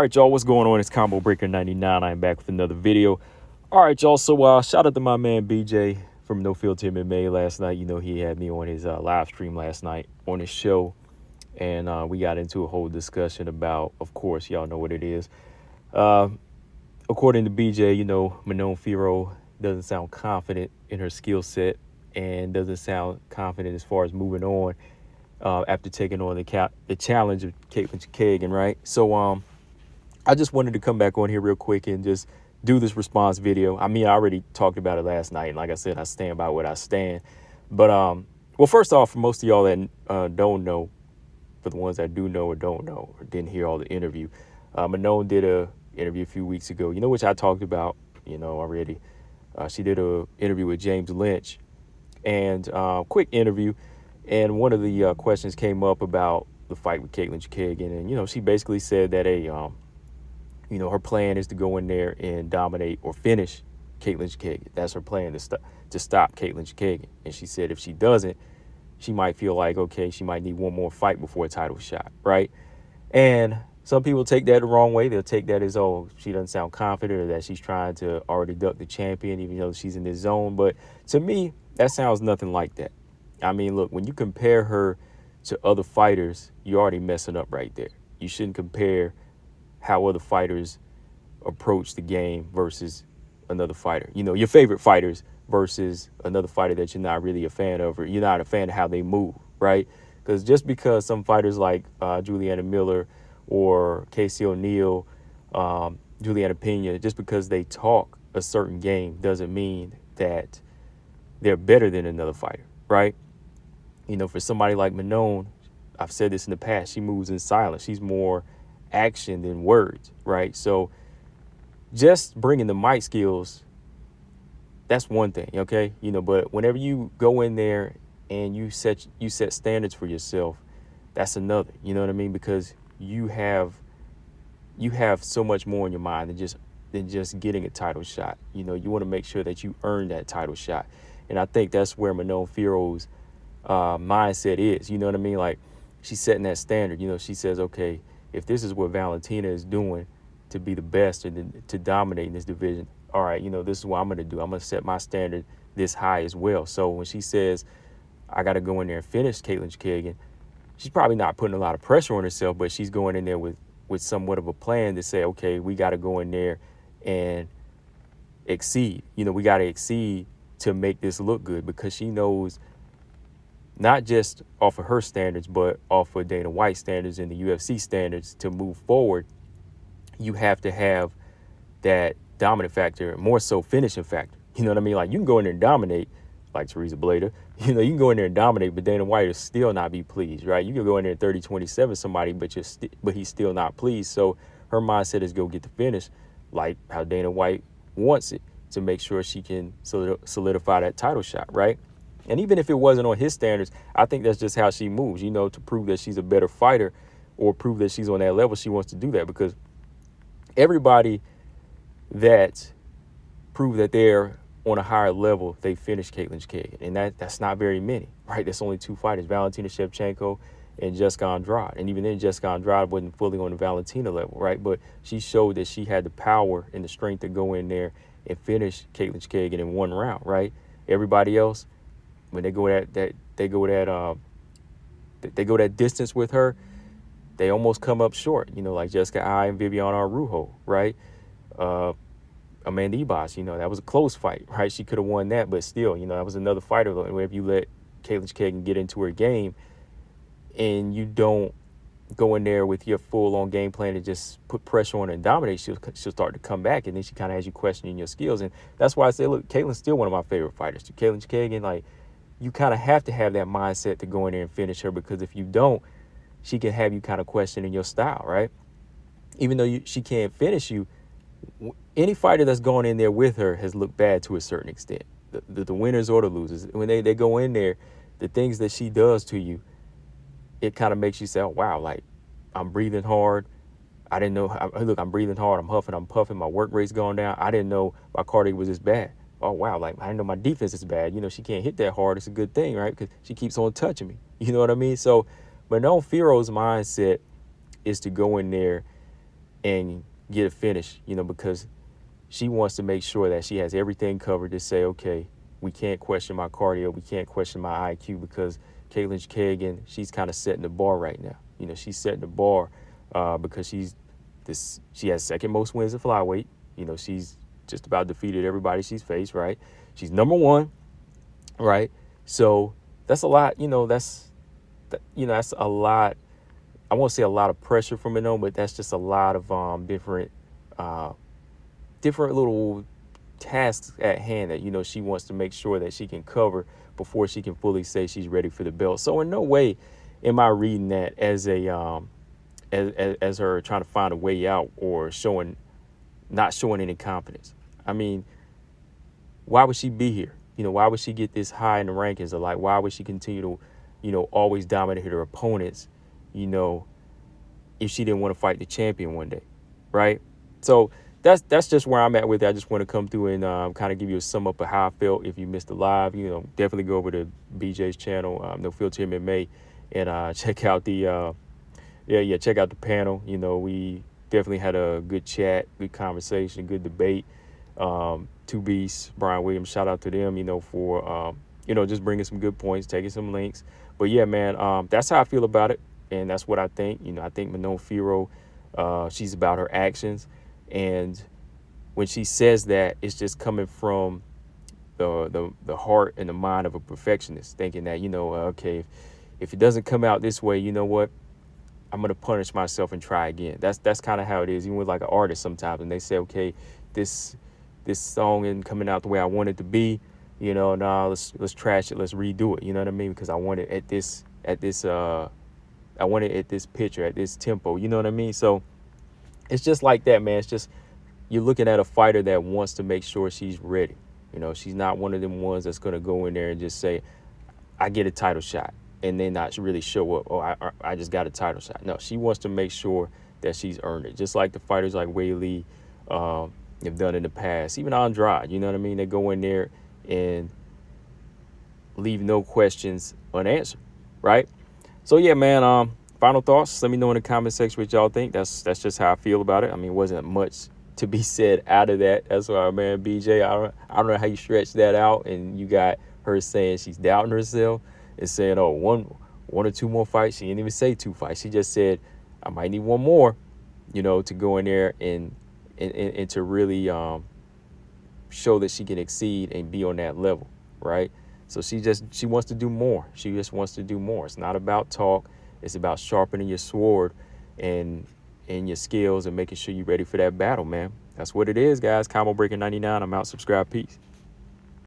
All right, y'all, what's going on? It's Combo Breaker 99. I'm back with another video. All right, y'all, so shout out to my man BJ from No Filter MMA last night. You know, he had me on his live stream last night on his show, and we got into a whole discussion about, of course, y'all know what it is. According to BJ, you know, Manon Fiorot doesn't sound confident in her skill set and doesn't sound confident as far as moving on after taking on the challenge of Caitlyn King, right? So, I just wanted to come back on here real quick and just do this response video. I mean, I already talked about it last night. And like I said, I stand by what I stand. But, well, first off, for most of y'all that don't know, for the ones that do know or don't know or didn't hear all the interview, Manon did a interview a few weeks ago, you know, which I talked about, you know, already. She did a interview with James Lynch, and quick interview. And one of the questions came up about the fight with Caitlyn King. And, you know, she basically said that you know, her plan is to go in there and dominate or finish Caitlyn King. That's her plan, to stop Caitlyn King. And she said if she doesn't, she might feel like, okay, she might need one more fight before a title shot, right? And some people take that the wrong way. They'll take that as, oh, she doesn't sound confident, or that she's trying to already duck the champion, even though she's in this zone. But to me, that sounds nothing like that. I mean, look, when you compare her to other fighters, you're already messing up right there. You shouldn't compare how other fighters approach the game versus another fighter. You know, your favorite fighters versus another fighter that you're not really a fan of, or you're not a fan of how they move, right? Because just because some fighters like Juliana Miller or Casey O'Neill, Juliana Pena, just because they talk a certain game doesn't mean that they're better than another fighter, right? You know, for somebody like Manon, I've said this in the past, she moves in silence. She's more action than words, right? So just bringing the mic skills, that's one thing, okay? You know, but whenever you go in there and you set standards for yourself, that's another, you know what I mean? Because you have so much more in your mind than just getting a title shot. You know, you want to make sure that you earn that title shot. And I think that's where Manon Fiorot's mindset is, you know what I mean? Like, she's setting that standard. You know, she says, okay, if this is what Valentina is doing to be the best and to dominate in this division, all right, you know, this is what I'm going to do. I'm going to set my standard this high as well. So when she says, I got to go in there and finish Caitlyn King, she's probably not putting a lot of pressure on herself, but she's going in there with somewhat of a plan to say, okay, we got to go in there and exceed. You know, we got to exceed to make this look good, because she knows, not just off of her standards, but off of Dana White's standards and the UFC standards, to move forward, you have to have that dominant factor, more so finishing factor. You know what I mean? Like, you can go in there and dominate, like Teresa Blader. You know, you can go in there and dominate, but Dana White will still not be pleased, right? You can go in there and 30-27 somebody, but he's still not pleased. So her mindset is go get the finish, like how Dana White wants it, to make sure she can solidify that title shot, right? And even if it wasn't on his standards, I think that's just how she moves, you know, to prove that she's a better fighter or prove that she's on that level. She wants to do that, because everybody that prove that they're on a higher level, they finish Caitlyn King. And that's not very many, right? There's only two fighters, Valentina Shevchenko and Jessica Andrade. And even then, Jessica Andrade wasn't fully on the Valentina level, right? But she showed that she had the power and the strength to go in there and finish Caitlyn King in one round, right? Everybody else, when they go that distance with her, they almost come up short. You know, like Jessica I and Viviane Araújo, right? Amanda Ibas, you know, that was a close fight, right? She could have won that, but still, you know, that was another fighter. If you let Caitlyn King get into her game and you don't go in there with your full-on game plan to just put pressure on her and dominate, she'll start to come back, and then she kind of has you questioning your skills. And that's why I say, look, Caitlyn's still one of my favorite fighters. Caitlyn King, like, you kind of have to have that mindset to go in there and finish her, because if you don't, she can have you kind of questioning your style, right? Even though she can't finish you, any fighter that's going in there with her has looked bad to a certain extent. The winners or the losers, when they go in there, the things that she does to you, it kind of makes you say, oh, wow, like, I'm breathing hard. I didn't know. Look, I'm breathing hard. I'm huffing. I'm puffing. My work rate's going down. I didn't know my cardio was this bad. Oh, wow. Like, I didn't know my defense is bad. You know, she can't hit that hard. It's a good thing, right? Because she keeps on touching me. You know what I mean? So Manon Fiorot's mindset is to go in there and get a finish, because she wants to make sure that she has everything covered to say, okay, we can't question my cardio, we can't question my IQ, because Caitlyn King, she's kind of setting the bar right now. She's setting the bar because she has second most wins at flyweight. She's just about defeated everybody she's faced, right? She's number one, right? So that's a lot, that's a lot. I won't say a lot of pressure from Manon, but that's just a lot of different little tasks at hand that she wants to make sure that she can cover before she can fully say she's ready for the belt. So in no way am I reading that as a as her trying to find a way out or not showing any confidence. I mean, why would she be here? Why would she get this high in the rankings? Or like, why would she continue to, always dominate her opponents, if she didn't want to fight the champion one day, right? So that's just where I'm at with it. I just want to come through and kind of give you a sum up of how I felt. If you missed the live, definitely go over to BJ's channel, No Filter MMA, and check out the check out the panel. We definitely had a good chat, good conversation, good debate. Two Beasts, Brian Williams, shout out to them, for just bringing some good points, taking some links. But yeah, man, that's how I feel about it, and that's what I think. I think Manon Fiorot, she's about her actions. And when she says that, it's just coming from the heart and the mind of a perfectionist, thinking that, okay, if it doesn't come out this way, you know what? I'm going to punish myself and try again. That's kind of how it is, even with like an artist sometimes. And they say, okay, this song isn't coming out the way I want it to be, nah, let's trash it. Let's redo it. You know what I mean? Because I want it I want it at this pitch or at this tempo. You know what I mean? So it's just like that, man. It's just you're looking at a fighter that wants to make sure she's ready. She's not one of them ones that's going to go in there and just say, I get a title shot, and then not really show up. Oh, I just got a title shot. No, she wants to make sure that she's earned it. Just like the fighters like Wei have done in the past. Even Andrade, you know what I mean? They go in there and leave no questions unanswered, right? So yeah, man, final thoughts. Let me know in the comment section what y'all think. That's just how I feel about it. I mean, it wasn't much to be said out of that. That's why, man, BJ, I don't know how you stretch that out, and you got her saying she's doubting herself and saying, oh, one or two more fights. She didn't even say 2 fights. She just said, I might need one more, to go in there and to really show that she can exceed and be on that level, right? So she wants to do more. She just wants to do more. It's not about talk. It's about sharpening your sword and your skills and making sure you're ready for that battle, man. That's what it is, guys. Combo Breaker 99. I'm out. Subscribe. Peace.